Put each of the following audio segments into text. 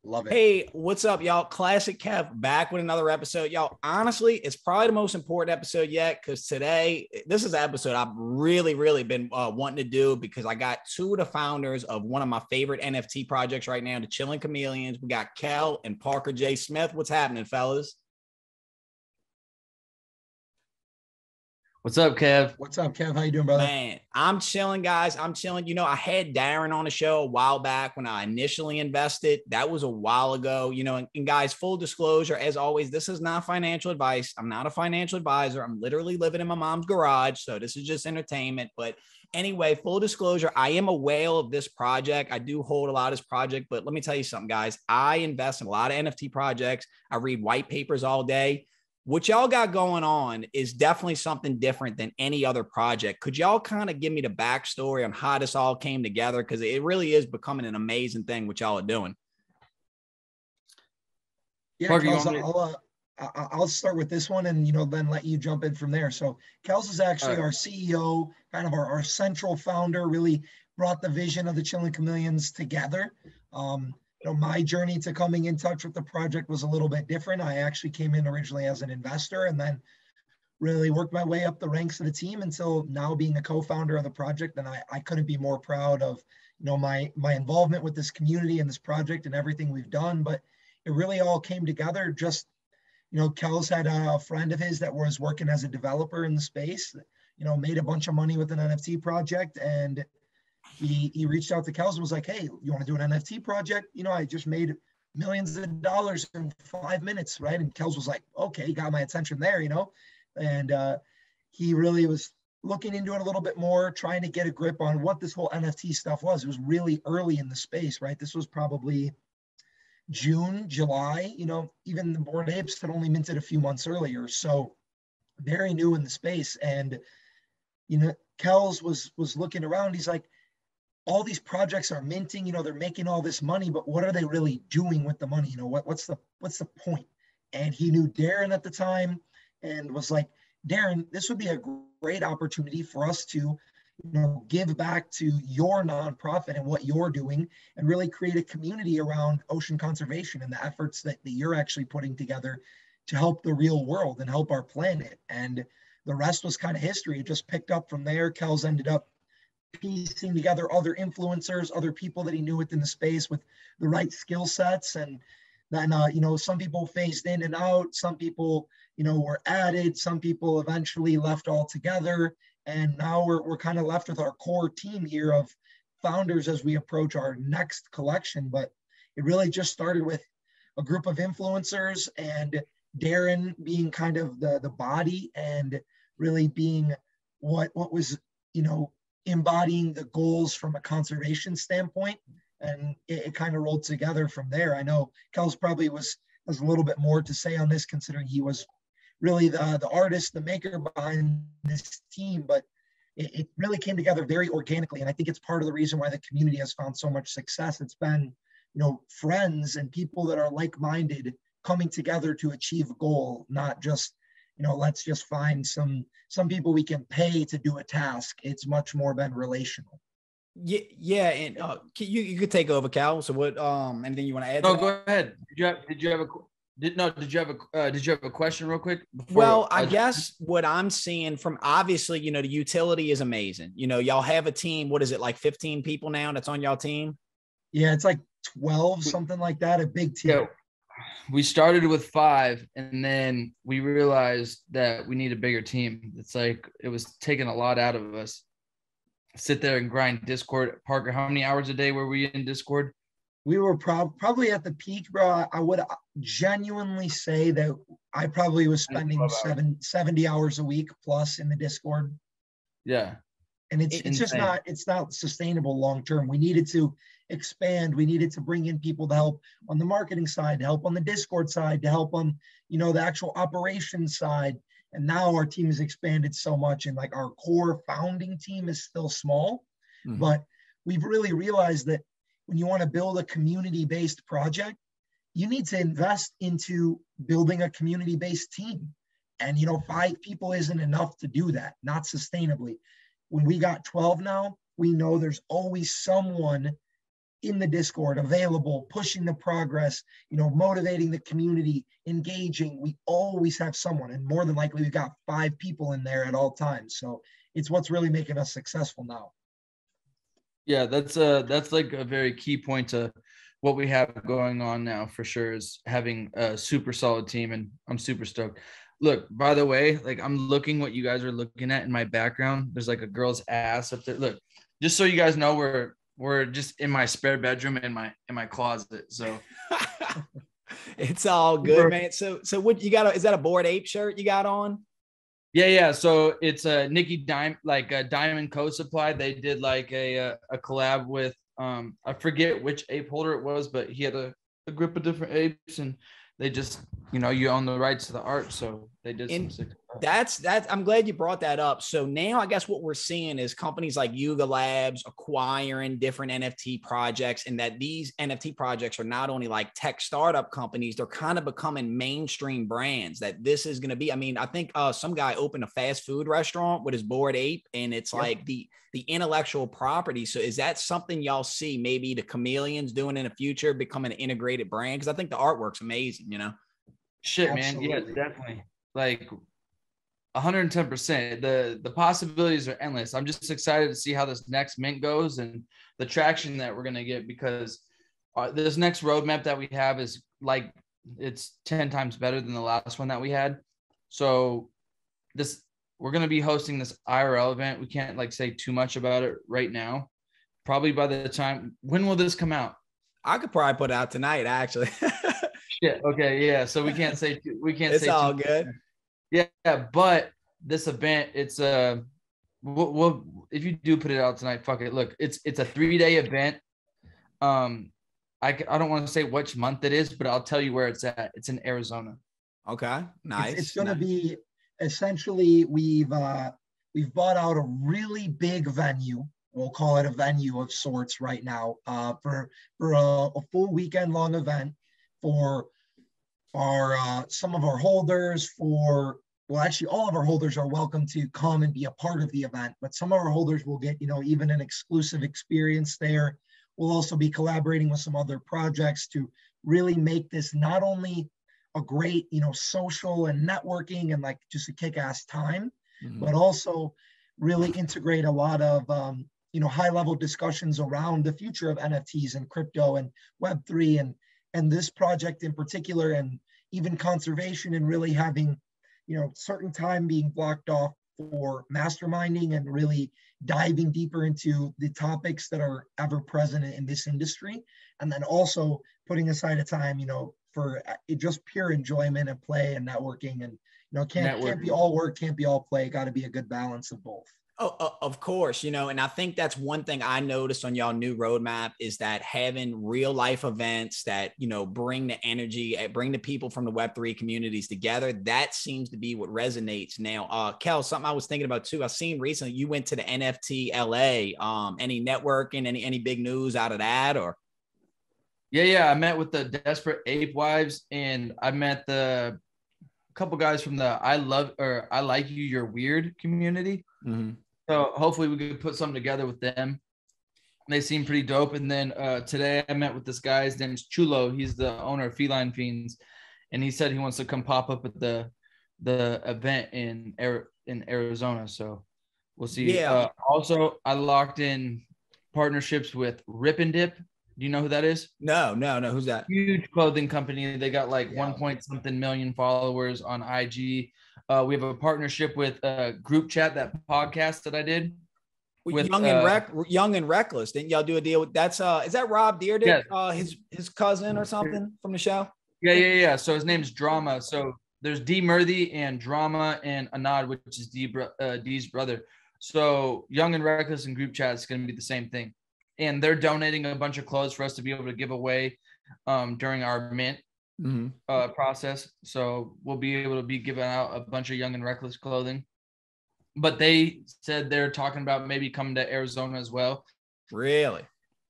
Love it. Hey, what's up, y'all? Classic Kev back with another episode. Y'all, honestly, it's probably the most important episode yet because today, this is an episode I've really been wanting to do because I got two of the founders of one of my favorite NFT projects right now, the Chillin Chameleons. We got Kel and Parker J. Smith. What's happening, fellas? What's up, Kev? What's up, Kev? How you doing, brother? Man, I'm chilling, guys. I'm chilling. I had Darren on the show a while back when I initially invested. That was a while ago, and guys, full disclosure, as always, this is not financial advice. I'm not a financial advisor. I'm literally living in my mom's garage. So this is just entertainment. But anyway, full disclosure, I am a whale of this project. I do hold a lot of this project, but let me tell you something, guys. I invest in a lot of NFT projects. I read white papers all day. What y'all got going on is definitely something different than any other project. Could y'all kind of give me the backstory on how this all came together? Because it really is becoming an amazing thing what y'all are doing. Yeah, Parker, Kells, I'll start with this one and, then let you jump in from there. So Kells is actually our CEO, kind of our central founder, really brought the vision of the Chillin Chameleons together. My journey to coming in touch with the project was a little bit different. I actually came in originally as an investor and then really worked my way up the ranks of the team until now being a co-founder of the project. And I couldn't be more proud of, my involvement with this community and this project and everything we've done. But it really all came together. Just, Kells had a friend of his that was working as a developer in the space, made a bunch of money with an NFT project, and he reached out to Kells and was like, hey, you want to do an NFT project? I just made millions of dollars in 5 minutes, right? And Kells was like, okay, got my attention there, and he really was looking into it a little bit more, trying to get a grip on what this whole NFT stuff was. It was really early in the space, right? This was probably June, July, even the Bored Apes had only minted a few months earlier. So very new in the space. And, Kells was looking around. He's like, all these projects are minting, they're making all this money, but what are they really doing with the money? What's the point? And he knew Darren at the time and was like, Darren, this would be a great opportunity for us to, give back to your nonprofit and what you're doing and really create a community around ocean conservation and the efforts that you're actually putting together to help the real world and help our planet. And the rest was kind of history. It just picked up from there. Kells ended up piecing together other influencers, other people that he knew within the space with the right skill sets. And then, some people phased in and out, some people, were added, some people eventually left altogether. And now we're kind of left with our core team here of founders as we approach our next collection. But it really just started with a group of influencers and Darren being kind of the body and really being what was, embodying the goals from a conservation standpoint. And it kind of rolled together from there. I know Kells probably has a little bit more to say on this, considering he was really the artist, the maker behind this team, but it really came together very organically. And I think it's part of the reason why the community has found so much success. It's been, friends and people that are like-minded coming together to achieve a goal, not just, let's just find some people we can pay to do a task. It's much more been relational. Yeah, and you could take over, Cal. So what? Anything you want to add? No, go ahead. Did you have a question real quick? Well, I guess what I'm seeing from obviously, the utility is amazing. Y'all have a team. What is it, like 15 people now that's on y'all team? Yeah, it's like 12, something like that. A big team. Yeah. We started with 5 and then we realized that we need a bigger team. It's like it was taking a lot out of us. Sit there and grind Discord. Parker, how many hours a day were we in Discord? We were probably at the peak, bro. I would genuinely say that I probably was spending 70 hours a week plus in the Discord. Yeah. And it's just not sustainable long term. We needed to expand. We needed to bring in people to help on the marketing side, to help on the Discord side, to help on, the actual operations side. And now our team has expanded so much, and like our core founding team is still small, but we've really realized that when you want to build a community-based project, you need to invest into building a community-based team. And, 5 people isn't enough to do that, not sustainably. When we got 12 now, we know there's always someone in the Discord, available, pushing the progress, you know, motivating the community, engaging. We always have someone, and more than likely we've got 5 people in there at all times. So it's what's really making us successful now. Yeah, that's like a very key point to what we have going on now for sure, is having a super solid team, and I'm super stoked. Look, by the way, like I'm looking what you guys are looking at in my background. There's like a girl's ass up there. Look, just so you guys know, we're just in my spare bedroom in my closet. So it's all good, man. So what you got? Is that a Bored Ape shirt you got on? Yeah. So it's a Nikki Diamond Co Supply. They did like a collab with I forget which ape holder it was, but he had a group of different apes, and they just, you know, you own the rights to the art, so they did some sick stuff. That's I'm glad you brought that up. So now I guess what we're seeing is companies like Yuga Labs acquiring different NFT projects, and that these NFT projects are not only like tech startup companies, they're kind of becoming mainstream brands. That this is going to be, I mean, I think some guy opened a fast food restaurant with his Bored Ape, and it's like the intellectual property. So is that something y'all see maybe the Chameleons doing in the future, becoming an integrated brand? Because I think the artwork's amazing, you know? Shit, absolutely, man. Yeah, definitely. Like 110%. The possibilities are endless. I'm just excited to see how this next mint goes and the traction that we're going to get, because this next roadmap that we have is like, it's 10 times better than the last one that we had. So we're going to be hosting this IRL event. We can't like say too much about it right now. Probably by the time, when will this come out? I could probably put it out tonight, actually. Shit. Okay. Yeah. So we can't say, it's all good. Yeah. But this event, it's we'll if you do put it out tonight, fuck it. Look, it's a 3-day event. I don't want to say which month it is, but I'll tell you where it's at. It's in Arizona. Okay. Nice. It's going to be, essentially, we've bought out a really big venue. We'll call it a venue of sorts right now, for a full weekend long event for our some of our holders. Actually, all of our holders are welcome to come and be a part of the event, but some of our holders will get, you know, even an exclusive experience there. We'll also be collaborating with some other projects to really make this not only a great, you know, social and networking and like just a kick-ass time, but also really integrate a lot of, you know, high-level discussions around the future of NFTs and crypto and Web3 and this project in particular, and even conservation, and really having, you know, certain time being blocked off for masterminding and really diving deeper into the topics that are ever present in this industry. And then also putting aside a time, you know, for just pure enjoyment and play and networking. And, you know, can't be all work, can't be all play. Got to be a good balance of both. Oh, of course, you know, and I think that's one thing I noticed on y'all new roadmap is that having real life events that, you know, bring the energy, bring the people from the Web3 communities together. That seems to be what resonates now. Kel, something I was thinking about too. I've seen recently you went to the NFT LA. Any networking, any big news out of that, or? Yeah. I met with the Desperate Ape Wives, and I met the couple guys from the I Like You, You're Weird community. So hopefully we could put something together with them. They seem pretty dope. And then today I met with this guy. His name's Chulo. He's the owner of Feline Fiends, and he said he wants to come pop up at the event in Arizona. So we'll see. Yeah. Also, I locked in partnerships with Rip and Dip. Do you know who that is? No. Who's that? Huge clothing company. They got like 1.something million followers on IG. We have a partnership with Group Chat, that podcast that I did. With Young and Reckless. Didn't y'all do a deal with that's is that Rob Deerdick, yeah. His cousin or something from the show? Yeah. So his name's Drama. So there's D Murthy and Drama and Anad, which is D's brother. So Young and Reckless and Group Chat is going to be the same thing. And they're donating a bunch of clothes for us to be able to give away during our mint process. So we'll be able to be giving out a bunch of Young and Reckless clothing. But they said they're talking about maybe coming to Arizona as well. Really?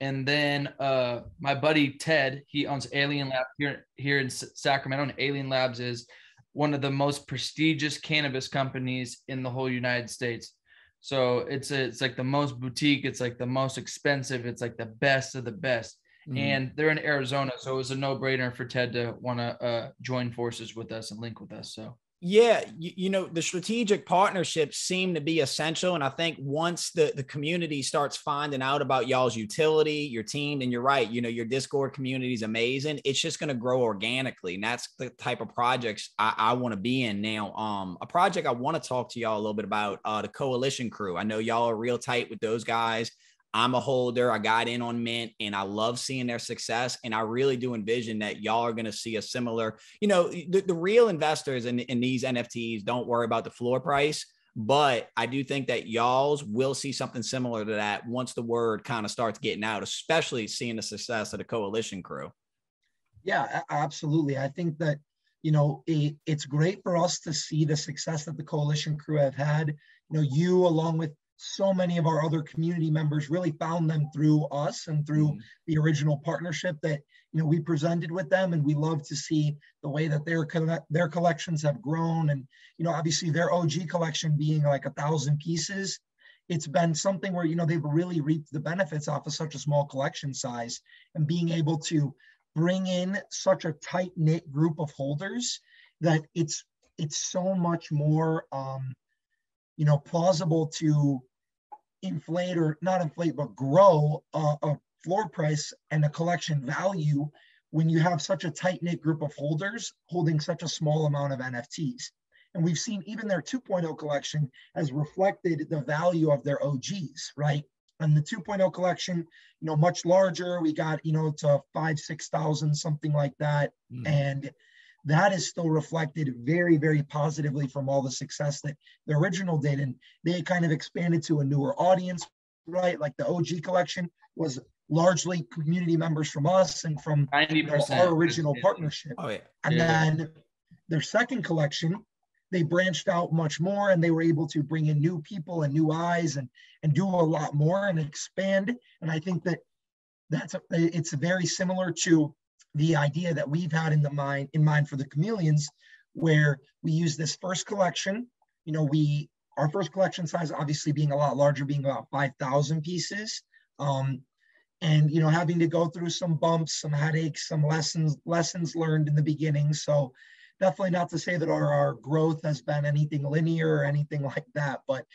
And then my buddy Ted, he owns Alien Labs here in Sacramento. And Alien Labs is one of the most prestigious cannabis companies in the whole United States. So it's like the most boutique, it's like the most expensive, it's like the best of the best. And they're in Arizona, so it was a no-brainer for Ted to want to join forces with us and link with us. So yeah, you know, the strategic partnerships seem to be essential. And I think once the community starts finding out about y'all's utility, your team, and you're right, you know, your Discord community is amazing. It's just going to grow organically. And that's the type of projects I want to be in now. A project I want to talk to y'all a little bit about, the Coalition Crew. I know y'all are real tight with those guys. I'm a holder. I got in on Mint and I love seeing their success. And I really do envision that y'all are going to see a similar, you know, the real investors in these NFTs don't worry about the floor price, but I do think that y'all's will see something similar to that once the word kind of starts getting out, especially seeing the success of the Coalition Crew. Yeah, absolutely. I think that, you know, it's great for us to see the success that the Coalition Crew have had. You know, you along with so many of our other community members really found them through us and through the original partnership that, you know, we presented with them. And we love to see the way that their collections have grown. And, you know, obviously their OG collection being like 1,000 pieces, it's been something where, you know, they've really reaped the benefits off of such a small collection size and being able to bring in such a tight knit group of holders that it's so much more, you know, plausible to inflate or not inflate, but grow a floor price and a collection value when you have such a tight knit group of holders holding such a small amount of NFTs. And we've seen even their 2.0 collection has reflected the value of their OGs, right? And the 2.0 collection, you know, much larger. We got, you know, to 5,000-6,000, something like that. And that is still reflected very, very positively from all the success that the original did. And they kind of expanded to a newer audience, right? Like the OG collection was largely community members from us and from 90%, you know, our original partnership. Oh, yeah. And then their second collection, they branched out much more and they were able to bring in new people and new eyes and do a lot more and expand. And I think that it's very similar to the idea that we've had in mind for the Chameleons, where we use this first collection. You know, our first collection size obviously being a lot larger, being about 5,000 pieces, and you know, having to go through some bumps, some headaches, some lessons learned in the beginning. So definitely not to say that our growth has been anything linear or anything like that, but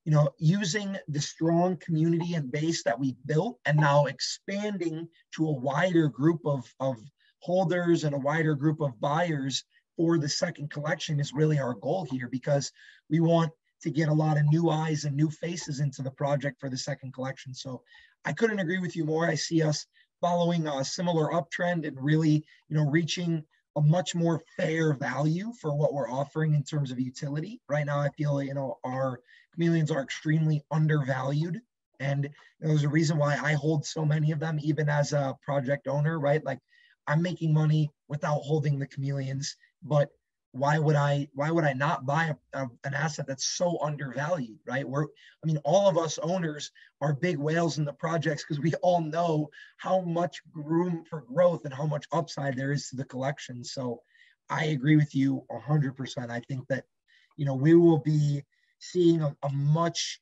you know, using the strong community and base that we built and now expanding to a wider group of holders and a wider group of buyers for the second collection is really our goal here, because we want to get a lot of new eyes and new faces into the project for the second collection. So I couldn't agree with you more. I see us following a similar uptrend and really, you know, reaching a much more fair value for what we're offering in terms of utility. Right now, I feel, you know, our Chameleons are extremely undervalued. And there's a reason why I hold so many of them, even as a project owner, right? Like I'm making money without holding the Chameleons, but why would I not buy an asset that's so undervalued, right? All of us owners are big whales in the projects because we all know how much room for growth and how much upside there is to the collection. So I agree with you 100%. I think that, you know, we will be seeing a much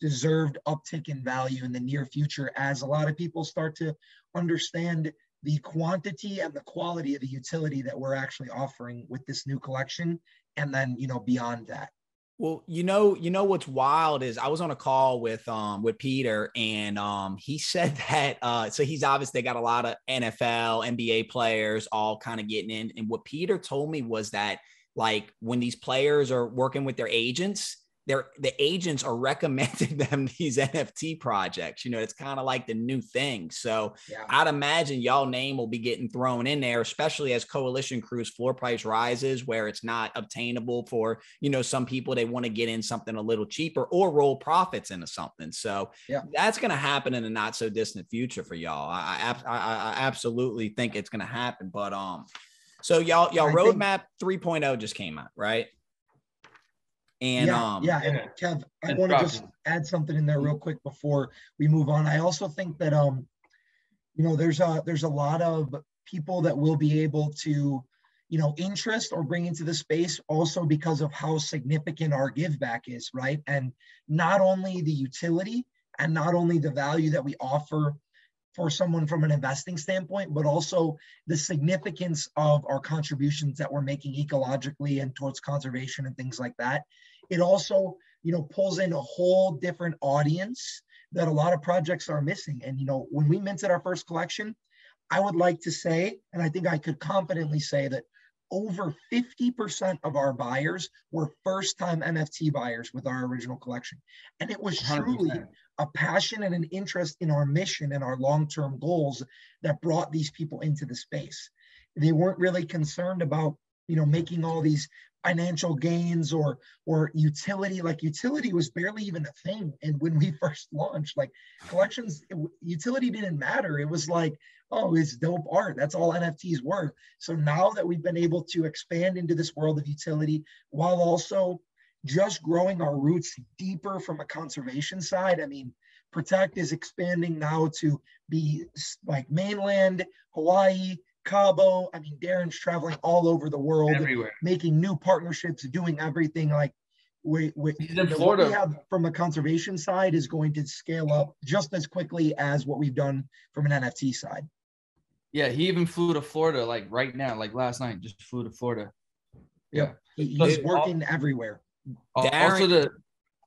deserved uptick in value in the near future as a lot of people start to understand the quantity and the quality of the utility that we're actually offering with this new collection. And then, you know, beyond that. Well, you know what's wild is I was on a call with Peter, and he said that so he's obviously got a lot of NFL, NBA players all kind of getting in. And what Peter told me was that, like, when these players are working with their agents, the agents are recommending them these NFT projects. You know, it's kind of like the new thing. So yeah. I'd imagine y'all name will be getting thrown in there, especially as Coalition Crew's floor price rises, where it's not obtainable for, you know, some people, they want to get in something a little cheaper or roll profits into something. So yeah, that's going to happen in the not so distant future for y'all. I absolutely think it's going to happen. But so y'all roadmap 3.0 just came out, right? And and Kev, I want to just add something in there real quick before we move on. I also think that you know, there's a lot of people that will be able to, interest or bring into the space, also because of how significant our give back is, right? And not only the utility and not only the value that we offer for someone from an investing standpoint, but also the significance of our contributions that we're making ecologically and towards conservation and things like that. It also, pulls in a whole different audience that a lot of projects are missing. And, when we minted our first collection, I would like to say, and I think I could confidently say, that over 50% of our buyers were first-time NFT buyers with our original collection. And it was truly 100%. A passion and an interest in our mission and our long-term goals that brought these people into the space. They weren't really concerned about, making all these financial gains or utility. Like, utility was barely even a thing. And when we first launched, like, collections, utility didn't matter. It was like, oh, it's dope art. That's all NFTs were. So now that we've been able to expand into this world of utility while also just growing our roots deeper from a conservation side. I mean, Protect is expanding now to be like mainland, Hawaii, Cabo. I mean, Darren's traveling all over the world, everywhere, making new partnerships, doing everything. Like he's in Florida. What we have from a conservation side is going to scale up just as quickly as what we've done from an NFT side. Yeah, he even flew to Florida, like right now, like last night, just flew to Florida. Yeah, he's working everywhere. Darren,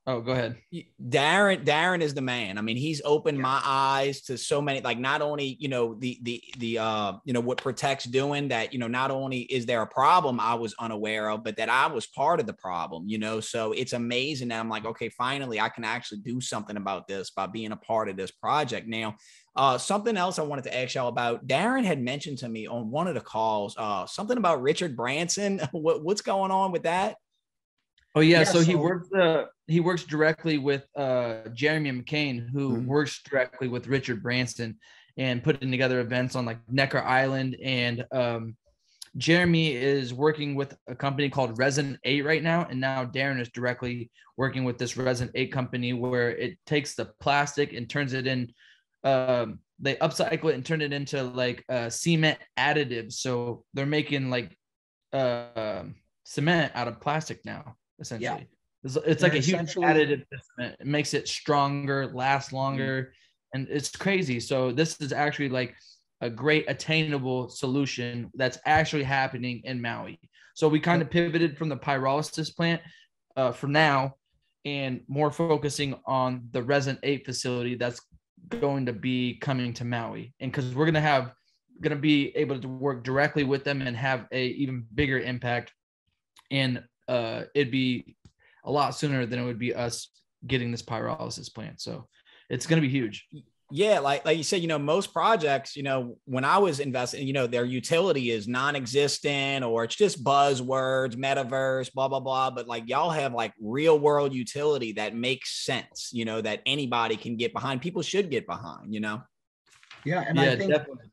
go ahead. Darren is the man. I mean, he's opened my eyes to so many, like, not only, what Protect's doing, that, not only is there a problem I was unaware of, but that I was part of the problem, so it's amazing that I'm like, okay, finally I can actually do something about this by being a part of this project. Now, something else I wanted to ask y'all about, Darren had mentioned to me on one of the calls, something about Richard Branson. What's going on with that? Oh yeah, so he works directly with Jeremy McCain, who works directly with Richard Branson and putting together events on like Necker Island. And Jeremy is working with a company called Resin 8 right now, and now Darren is directly working with this Resin 8 company where it takes the plastic and turns it in. They upcycle it and turn it into like cement additives. So they're making like cement out of plastic now. Essentially, it's like a huge additive system. It makes it stronger, last longer, and it's crazy. So this is actually like a great attainable solution that's actually happening in Maui. So we kind of pivoted from the pyrolysis plant for now, and more focusing on the Resin 8 facility that's going to be coming to Maui, and because we're going to be able to work directly with them and have a even bigger impact. And it'd be a lot sooner than it would be us getting this pyrolysis plant. So it's going to be huge. Yeah. Like you said, most projects, when I was investing, their utility is non-existent, or it's just buzzwords, metaverse, blah, blah, blah. But like, y'all have like real world utility that makes sense, that anybody can get behind. People should get behind, Yeah. And I think definitely.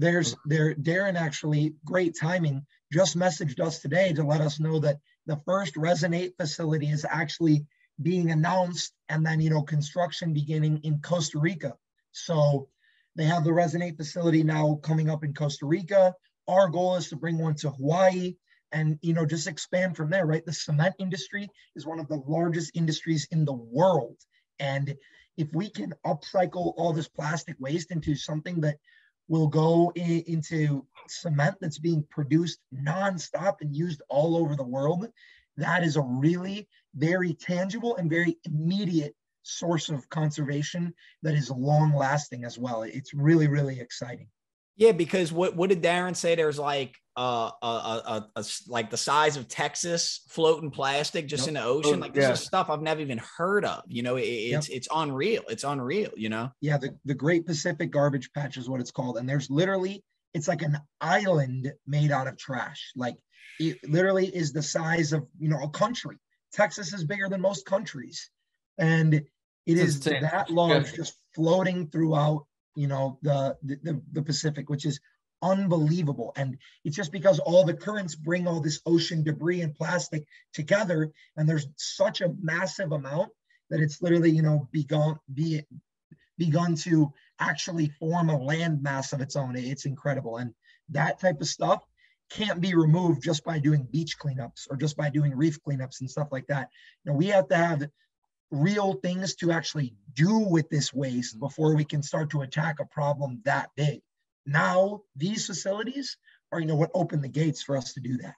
Darren actually, great timing, just messaged us today to let us know that the first Resin 8 facility is actually being announced, and then, construction beginning in Costa Rica. So they have the Resin 8 facility now coming up in Costa Rica. Our goal is to bring one to Hawaii and, just expand from there, right? The cement industry is one of the largest industries in the world. And if we can upcycle all this plastic waste into something that will go into cement that's being produced nonstop and used all over the world, that is a really very tangible and very immediate source of conservation that is long lasting as well. It's really, really exciting. Yeah, because what did Darren say? There's like like the size of Texas floating plastic just in the ocean. Like, this is stuff I've never even heard of. It's unreal. It's unreal. Yeah, the Great Pacific Garbage Patch is what it's called, and there's literally, it's like an island made out of trash. Like, it literally is the size of a country. Texas is bigger than most countries, and it is that large, just floating throughout the Pacific, which is unbelievable. And it's just because all the currents bring all this ocean debris and plastic together, and there's such a massive amount that it's literally begun to actually form a land mass of its own. It's incredible. And that type of stuff can't be removed just by doing beach cleanups or just by doing reef cleanups and stuff like that. You know, we have to have real things to actually do with this waste before we can start to attack a problem that big. Now, these facilities are, you know, what opened the gates for us to do that.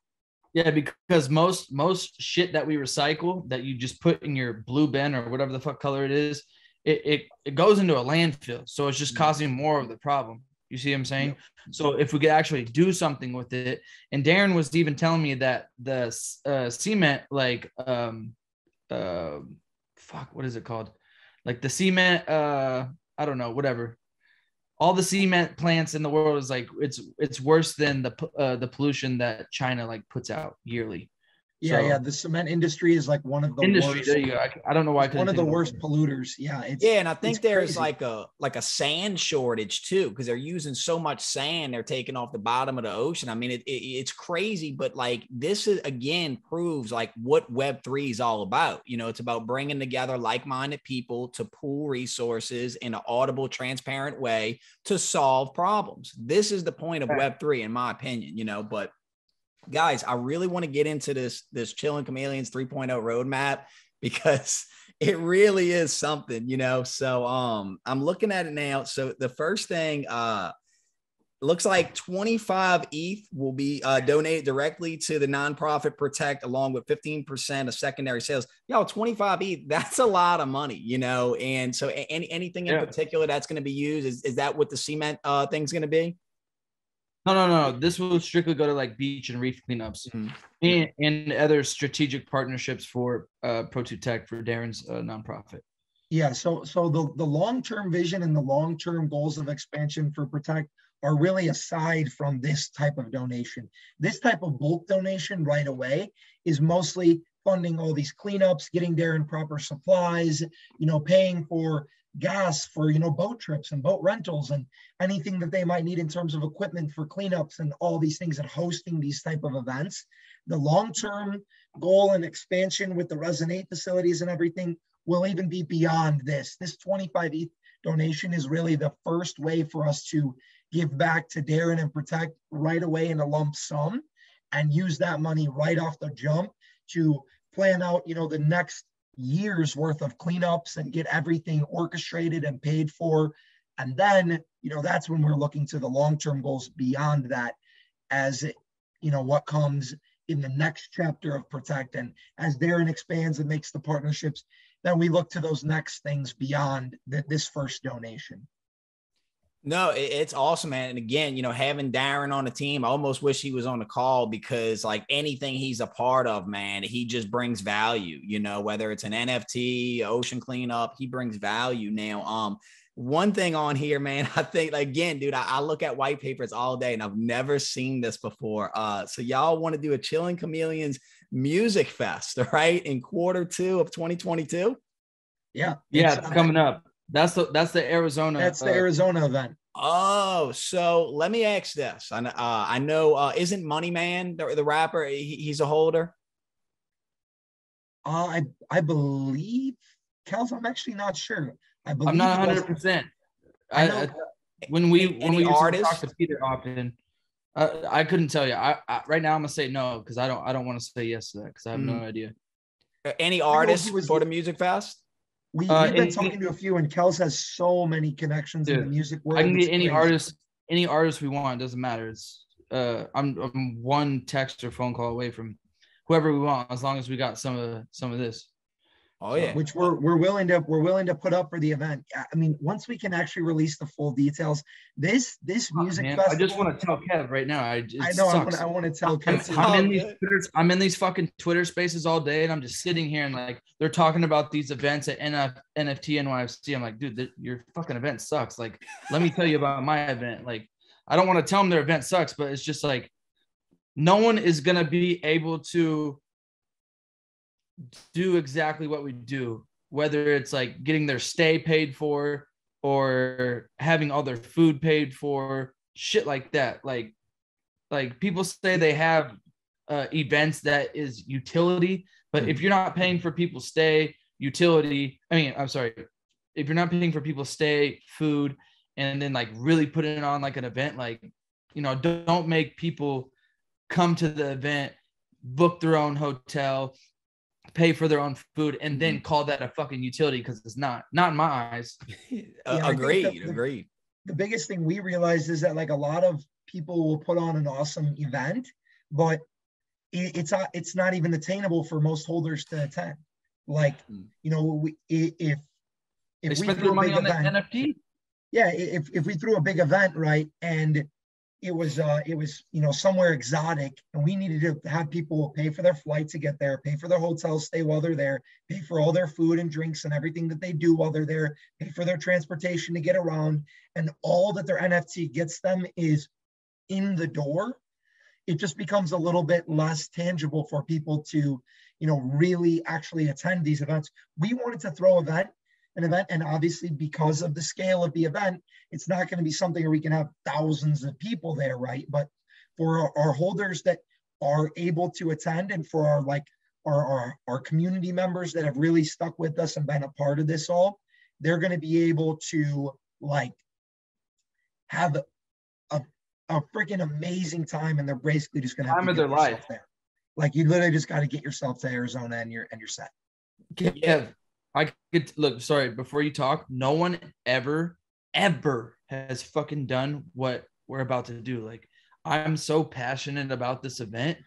Yeah, because most shit that we recycle that you just put in your blue bin or whatever the fuck color it is, it goes into a landfill. So it's just causing more of the problem. You see what I'm saying? Yeah. So if we could actually do something with it, and Darren was even telling me that the cement, like fuck, what is it called? Like the cement, I don't know, whatever. All the cement plants in the world is like it's worse than the pollution that China like puts out yearly. Yeah, yeah. The cement industry is like one of the worst. There you go. I don't know why. One of the worst polluters. Yeah, and I think there's like a sand shortage too, because they're using so much sand. They're taking off the bottom of the ocean. I mean, it's crazy, but like this is again proves like what Web3 is all about. You know, it's about bringing together like-minded people to pool resources in an audible, transparent way to solve problems. This is the point of Web3, in my opinion. You know, but guys, I really want to get into this Chillin Chameleons 3.0 roadmap because it really is something, you know. So I'm looking at it now. So the first thing looks like 25 ETH will be donated directly to the nonprofit Protect, along with 15% of secondary sales. Yo, 25 ETH, that's a lot of money, you know. And so anything in particular that's going to be used, is that what the cement thing's going to be? No. This will strictly go to like beach and reef cleanups and other strategic partnerships for Pro2 Tech for Darren's nonprofit. Yeah. So the long-term vision and the long-term goals of expansion for Protect are really aside from this type of donation. This type of bulk donation right away is mostly funding all these cleanups, getting Darren proper supplies, you know, paying for gas for, you know, boat trips and boat rentals and anything that they might need in terms of equipment for cleanups and all these things and hosting these type of events. The long-term goal and expansion with the Resonate facilities and everything will even be beyond this. This 25 ETH donation is really the first way for us to give back to Darren and Protect right away in a lump sum and use that money right off the jump to plan out, you know, the next years worth of cleanups and get everything orchestrated and paid for. And then, you know, that's when we're looking to the long-term goals beyond that as, you know, what comes in the next chapter of Protect. And as Darren expands and makes the partnerships, then we look to those next things beyond this first donation. No, it's awesome, man. And again, you know, having Darren on the team, I almost wish he was on the call because like anything he's a part of, man, he just brings value, you know, whether it's an NFT, ocean cleanup, he brings value. Now, one thing on here, man, I think again, dude, I look at white papers all day and I've never seen this before. So y'all want to do a Chillin Chameleons music fest, right? In Q2 of 2022. Yeah. It's coming up. That's the Arizona. That's the Arizona event. Oh, so let me ask this. I know, isn't Money Man the rapper? He's a holder. I believe, Kells. I'm actually not sure. I'm not 100%. When we talk to Peter often, I couldn't tell you. I right now I'm gonna say no because I don't want to say yes to that because I have no idea. Any artists for the music fest? We've been talking to a few, and Kells has so many connections in the music world. I can get any artist we want. It doesn't matter. It's I'm one text or phone call away from whoever we want, as long as we got some of this. Oh yeah, which we're willing to put up for the event. I mean, once we can actually release the full details, this music festival. I just want to tell Kev right now. I know. I want to tell Kev. I'm in these fucking Twitter spaces all day, and I'm just sitting here and like they're talking about these events at NFT NYFC. I'm like, dude, your fucking event sucks. Like, let me tell you about my event. Like, I don't want to tell them their event sucks, but it's just like no one is gonna be able to do exactly what we do, whether it's like getting their stay paid for or having all their food paid for, shit like that. Like people say they have events that is utility, but if you're not paying for people's stay, if you're not paying for people's stay, food, and then like really putting it on like an event, like, you know, don't make people come to the event, book their own hotel, pay for their own food, and then call that a fucking utility, because it's not in my eyes. Agreed. The biggest thing we realized is that like a lot of people will put on an awesome event, but it's not even attainable for most holders to attend. Like, you know, if we threw a big event, NFT, yeah, if we threw a big event, right, and it was you know, somewhere exotic, and we needed to have people pay for their flight to get there, pay for their hotel stay while they're there, pay for all their food and drinks and everything that they do while they're there, pay for their transportation to get around, and all that their NFT gets them is in the door. It just becomes a little bit less tangible for people to, you know, really actually attend these events. We wanted to throw an event, and obviously because of the scale of the event, it's not going to be something where we can have thousands of people there, right? But for our holders that are able to attend, and for our community members that have really stuck with us and been a part of this all, they're going to be able to like have a freaking amazing time, and they're basically just going to have to get themselves there. Like, you literally just got to get yourself to Arizona, and you're set. Yeah, I could look. Sorry, before you talk, no one ever has fucking done what we're about to do. Like, I'm so passionate about this event.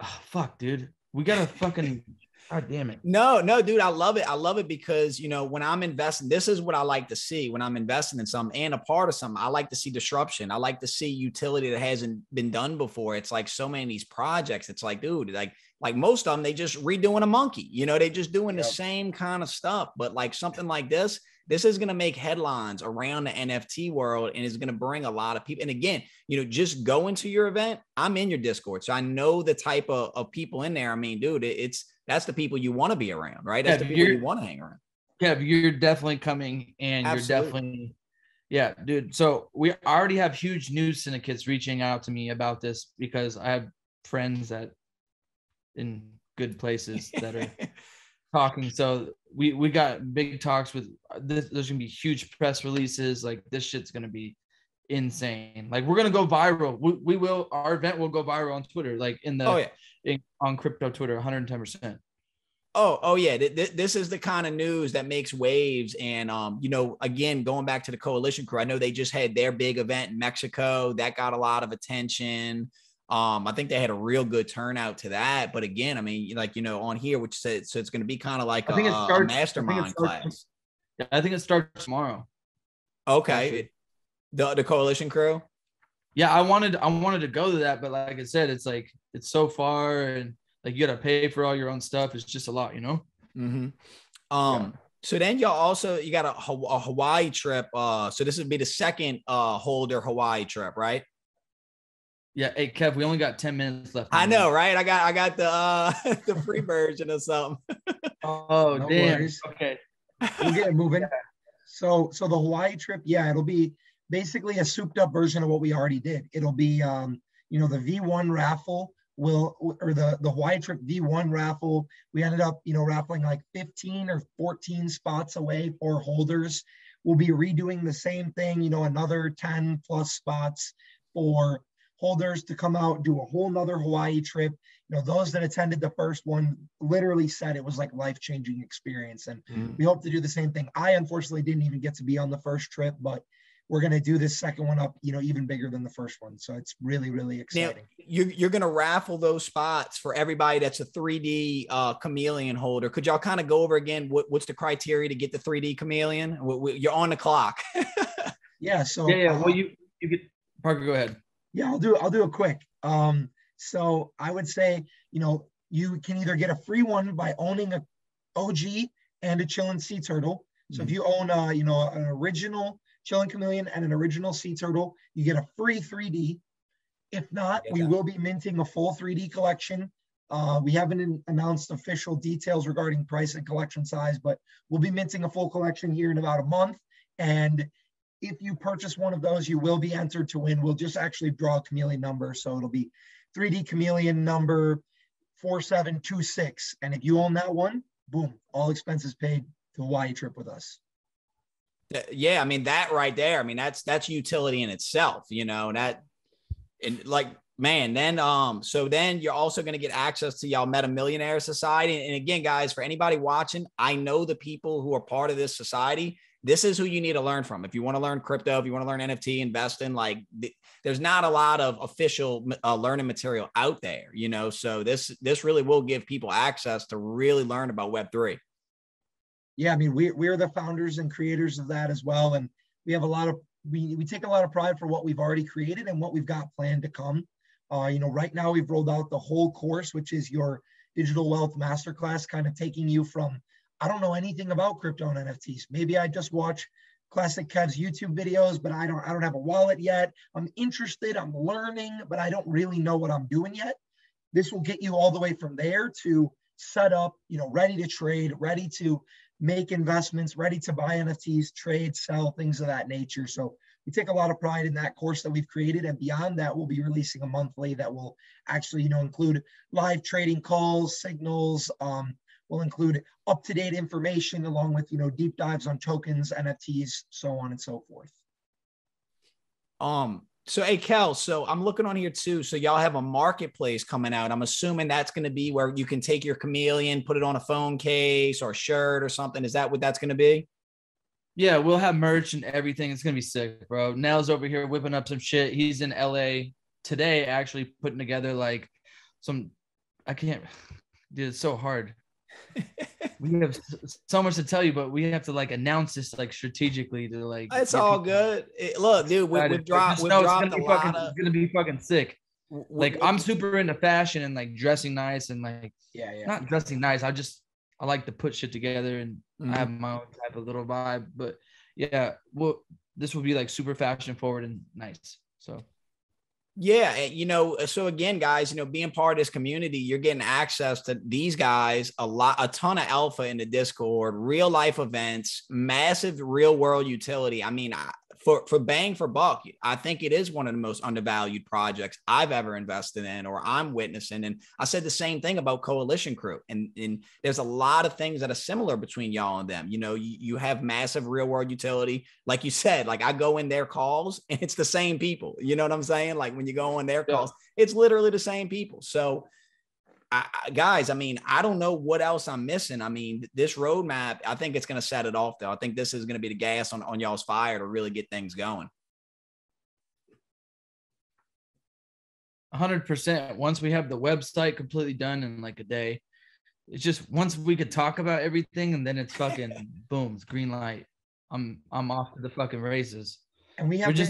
Oh, fuck, dude, we gotta fucking. God damn it. No, dude, I love it. I love it because, you know, when I'm investing, this is what I like to see when I'm investing in something and a part of something. I like to see disruption. I like to see utility that hasn't been done before. It's like so many of these projects. It's like, dude, like most of them, they just redoing a monkey, you know, they just doing the same kind of stuff. But like something like this is going to make headlines around the NFT world, and is going to bring a lot of people. And again, you know, just go into your event. I'm in your Discord, so I know the type of people in there. I mean, dude, that's the people you want to be around, right? That's the people you want to hang around. Yeah, you're definitely coming, and Absolutely. You're definitely, yeah, dude. So we already have huge news syndicates reaching out to me about this, because I have friends that in good places that are talking. So we got big talks with this. There's gonna be huge press releases. Like, this shit's gonna be insane. Like, we're gonna go viral. Our event will go viral on Twitter, like on crypto Twitter, 110%. Oh yeah. This is the kind of news that makes waves. And, you know, again, going back to the coalition crew, I know they just had their big event in Mexico that got a lot of attention. I think they had a real good turnout to that. But again, I mean, like, you know, on here, which said, so it's going to be kind of like a mastermind class. I think it starts tomorrow. Okay. The coalition crew. Yeah, I wanted to go to that, but like I said, it's like, it's so far, and like, you got to pay for all your own stuff. It's just a lot, you know? Mm-hmm. So then you got a Hawaii trip. So this would be the second holder Hawaii trip, right? Yeah. Hey, Kev, we only got 10 minutes left. I know, right? I got the the free version or something. Oh, no damn. Worries. Okay. We'll get it moving. So the Hawaii trip, yeah, it'll be basically a souped up version of what we already did. It'll be, you know, the V1 raffle the Hawaii trip V1 raffle. We ended up, you know, raffling like 15 or 14 spots away for holders. We'll be redoing the same thing, you know, another 10 plus spots for holders to come out, do a whole nother Hawaii trip. You know, those that attended the first one literally said it was like life-changing experience. And we hope to do the same thing. I unfortunately didn't even get to be on the first trip, but we're going to do this second one up, you know, even bigger than the first one. So it's really, really exciting. Now, you're going to raffle those spots for everybody that's a 3D chameleon holder. Could y'all kind of go over again what's the criteria to get the 3D chameleon? You're on the clock. Yeah. So well, you get Parker. Go ahead. Yeah, I'll do it quick. So I would say, you know, you can either get a free one by owning a OG and a Chillin Sea Turtle. So if you own you know, an original Chillin Chameleon and an original Sea Turtle, you get a free 3D. If not, we will be minting a full 3D collection. We haven't announced official details regarding price and collection size, but we'll be minting a full collection here in about a month. And if you purchase one of those, you will be entered to win. We'll just actually draw a chameleon number. So it'll be 3D chameleon number 4726. And if you own that one, boom, all expenses paid to Hawaii trip with us. Yeah, I mean, that right there, I mean, that's utility in itself, you know, that, and like Man, then so then you're also going to get access to y'all Millionaire Society. And again, guys, for anybody watching, I know the people who are part of this society. This is who you need to learn from. If you want to learn crypto, if you want to learn NFT investing, like there's not a lot of official learning material out there, you know. So this really will give people access to really learn about Web3. Yeah, I mean, we're the founders and creators of that as well, and we have a lot of we take a lot of pride for what we've already created and what we've got planned to come. You know, right now we've rolled out the whole course, which is your digital wealth masterclass, kind of taking you from, I don't know anything about crypto and NFTs. Maybe I just watch classic Kev's YouTube videos, but I don't have a wallet yet. I'm interested, I'm learning, but I don't really know what I'm doing yet. This will get you all the way from there to set up, you know, ready to trade, ready to make investments, ready to buy NFTs, trade, sell, things of that nature. So we take a lot of pride in that course that we've created. And beyond that, we'll be releasing a monthly that will actually, you know, include live trading calls, signals, will include up-to-date information along with, you know, deep dives on tokens, NFTs, so on and so forth. So hey, Kel, so I'm looking on here too. So y'all have a marketplace coming out. I'm assuming that's going to be where you can take your chameleon, put it on a phone case or a shirt or something. Is that what that's going to be? Yeah, we'll have merch and everything. It's going to be sick, bro. Nell's over here whipping up some shit. He's in LA today, actually putting together like some, I can't, dude, it's so hard. We have so much to tell you, but we have to like announce this like strategically to like. It's all good. Look, dude, we've dropped a lot of. It's gonna be fucking sick. Like I'm super into fashion and like dressing nice and like not dressing nice. I like to put shit together and I have my own type of little vibe. But yeah, well, this will be like super fashion forward and nice. So. Yeah, you know, so again, guys, you know, being part of this community, you're getting access to these guys, a ton of alpha in the Discord, real life events, massive real world utility. I mean, for bang for buck, I think it is one of the most undervalued projects I've ever invested in or I'm witnessing. And I said the same thing about Coalition Crew. And there's a lot of things that are similar between y'all and them. You know, you have massive real world utility. Like you said, like I go in their calls and it's the same people. You know what I'm saying? Like when you go on their calls, it's literally the same people. So guys, I mean, I don't know what else I'm missing. I mean, this roadmap, I think it's going to set it off though. I think this is going to be the gas on y'all's fire to really get things going. 100%. Once we have the website completely done in like a day, it's just once we could talk about everything and then it's fucking boom, it's green light. I'm off to the fucking races. And we haven't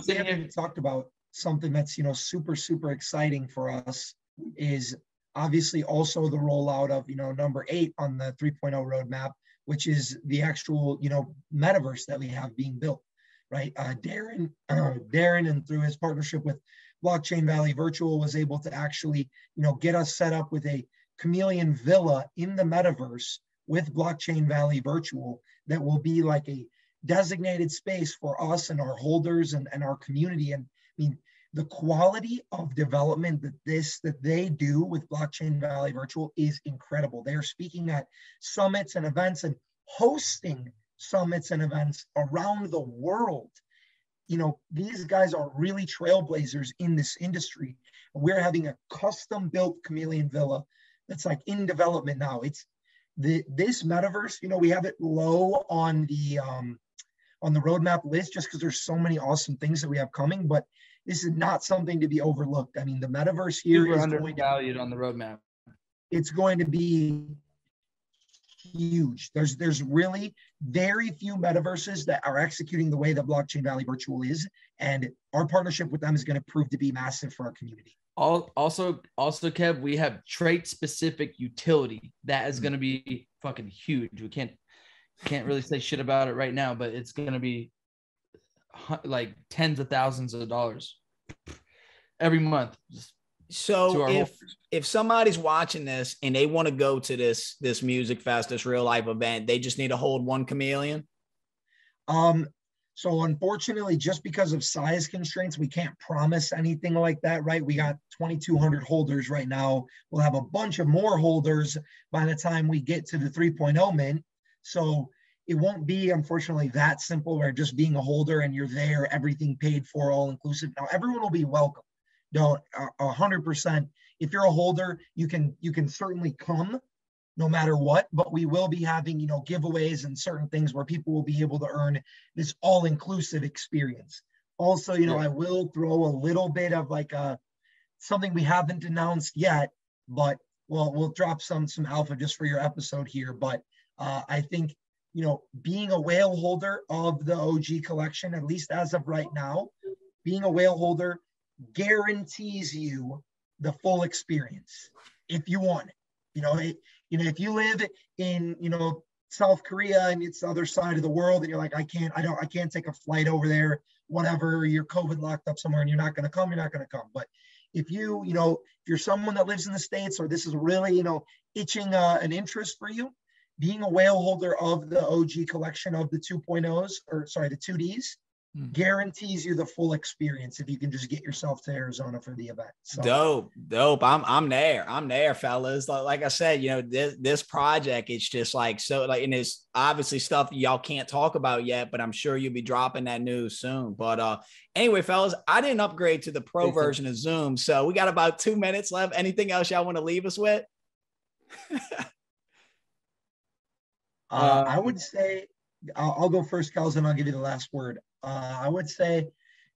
even talked about something that's, you know, super, super exciting for us is obviously also the rollout of, you know, number 8 on the 3.0 roadmap, which is the actual, you know, metaverse that we have being built, right? Darren, and through his partnership with Blockchain Valley Virtual was able to actually, you know, get us set up with a chameleon villa in the metaverse with Blockchain Valley Virtual that will be like a designated space for us and our holders and our community. And I mean, the quality of development that they do with Blockchain Valley Virtual is incredible. They are speaking at summits and events and hosting summits and events around the world. You know, these guys are really trailblazers in this industry. We're having a custom built chameleon villa that's like in development now. It's this metaverse, you know, we have it low on the roadmap list just because there's so many awesome things that we have coming, but this is not something to be overlooked. I mean, the metaverse here is undervalued on the roadmap. It's going to be huge. There's really very few metaverses that are executing the way that Blockchain Valley Virtual is, and our partnership with them is going to prove to be massive for our community. Also, Kev, we have trait-specific utility that is going to be fucking huge. We can't really say shit about it right now, but it's going to be like tens of thousands of dollars every month. So if somebody's watching this and they want to go to this music fest, this real life event, they just need to hold one chameleon. So unfortunately, just because of size constraints, we can't promise anything like that, right? We got 2,200 holders right now. We'll have a bunch of more holders by the time we get to the 3.0 mint. So it won't be, unfortunately, that simple where just being a holder and you're there, everything paid for, all inclusive. Now, everyone will be welcome. don't 100%. If you're a holder, you can certainly come no matter what, but we will be having, you know, giveaways and certain things where people will be able to earn this all-inclusive experience. Also, you know, I will throw a little bit of like something we haven't announced yet, but we'll drop some alpha just for your episode here. But I think, you know, being a whale holder of the OG collection, at least as of right now, being a whale holder guarantees you the full experience if you want it. You know, if you live in, you know, South Korea and it's the other side of the world and you're like, I can't take a flight over there, whatever, you're COVID locked up somewhere and you're not going to come. But if you know, if you're someone that lives in the States, or this is really, you know, itching an interest for you, being a whale holder of the OG collection of the 2.0s, or sorry, the 2Ds, guarantees you the full experience if you can just get yourself to Arizona for the event. So dope. I'm there, fellas. Like I said, you know, this project, it's just like, so like, and it's obviously stuff y'all can't talk about yet, but I'm sure you'll be dropping that news soon. But anyway, fellas, I didn't upgrade to the pro version of Zoom, so we got about 2 minutes left. Anything else y'all want to leave us with? I would say, I'll go first, Kells, and I'll give you the last word. I would say,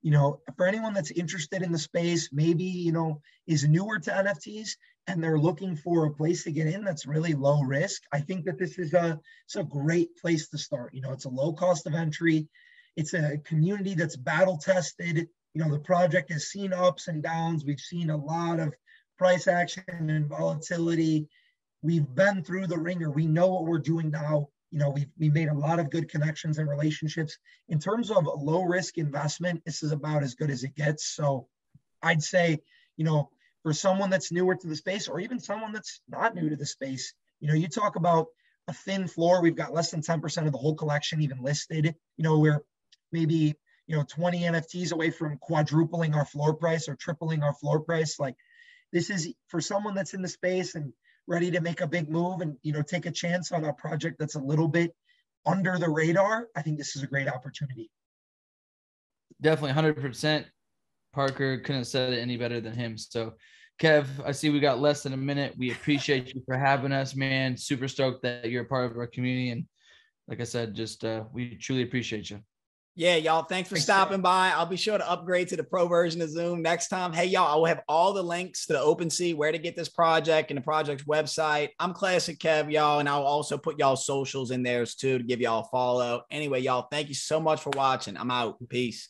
you know, for anyone that's interested in the space, maybe, you know, is newer to NFTs and they're looking for a place to get in that's really low risk, I think that this is it's a great place to start. You know, it's a low cost of entry. It's a community that's battle tested. You know, the project has seen ups and downs. We've seen a lot of price action and volatility. We've been through the ringer. We know what we're doing now. You know, we made a lot of good connections and relationships. In terms of low risk investment, this is about as good as it gets. So I'd say, you know, for someone that's newer to the space, or even someone that's not new to the space, you know, you talk about a thin floor. We've got less than 10% of the whole collection even listed. You know, we're maybe, you know, 20 NFTs away from quadrupling our floor price or tripling our floor price. Like, this is for someone that's in the space and ready to make a big move and, you know, take a chance on a project that's a little bit under the radar. I think this is a great opportunity. Definitely 100%. Parker couldn't have said it any better than him. So Kev, I see we got less than a minute. We appreciate you for having us, man. Super stoked that you're a part of our community. And like I said, just we truly appreciate you. Yeah, y'all, thanks for stopping by. I'll be sure to upgrade to the pro version of Zoom next time. Hey, y'all, I will have all the links to the Opensea, where to get this project, and the project's website. I'm Classic Kev, y'all, and I'll also put y'all socials in there too to give y'all a follow. Anyway, y'all, thank you so much for watching. I'm out. Peace.